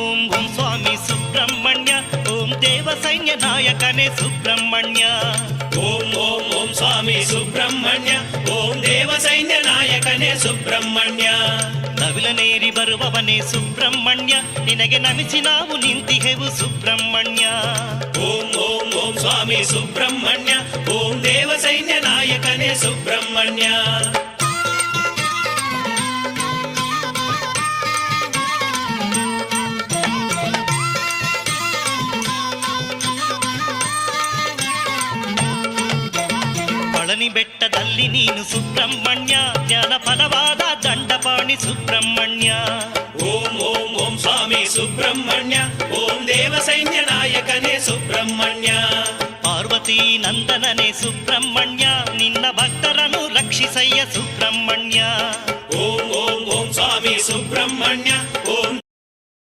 ಓಂ ಓಂ ಸ್ವಾಮಿ ಸುಬ್ರಹ್ಮಣ್ಯ, ಓಂ ದೇವ ಸೈನ್ಯ ನಾಯಕನೇ ಸುಬ್ರಹ್ಮಣ್ಯ. ಓಂ ಓಂ ಓಂ ಸ್ವಾಮಿ ಸುಬ್ರಹ್ಮಣ್ಯ, ಓಂ ದೇವ ಸೈನ್ಯ ನಾಯಕನೇ ಸುಬ್ರಹ್ಮಣ್ಯ. ನವಿಲನೇರಿ ಬರುವವನೇ ಸುಬ್ರಹ್ಮಣ್ಯ, ನಿನಗೆ ನಮಿಸಿ ನಾವು ನಿಂತಿಹೆವು ಸುಬ್ರಹ್ಮಣ್ಯ. ಓಂ ಓಂ ಓಂ ಸ್ವಾಮಿ ಸುಬ್ರಹ್ಮಣ್ಯ, ಓಂ ದೇವ ಸೈನ್ಯ ನಾಯಕನೇ ಸುಬ್ರಹ್ಮಣ್ಯ. ಪಳನಿ ಬೆಟ್ಟದಲ್ಲಿ ನೀನು ಸುಬ್ರಹ್ಮಣ್ಯ, ಜ್ಞಾನ ಫಲವಾದ ದಂಡಪಾಣಿ ಸುಬ್ರಹ್ಮಣ್ಯ. ಓಂ ಓಂ ಓಂ ಸ್ವಾಮಿ ಸುಬ್ರಹ್ಮಣ್ಯ, ಓಂ ದೇವ ಸೈನ್ಯ ನಾಯಕನೇ ಸುಬ್ರಹ್ಮಣ್ಯ. ಪಾರ್ವತಿ ನಂದನನೇ ಸುಬ್ರಹ್ಮಣ್ಯ, ನಿನ್ನ ಭಕ್ತರನ್ನು ರಕ್ಷಿಸಯ್ಯ ಸುಬ್ರಹ್ಮಣ್ಯ. ಓಂ ಓಂ ಓಂ ಸ್ವಾಮಿ ಸುಬ್ರಹ್ಮಣ್ಯ, ಓಂ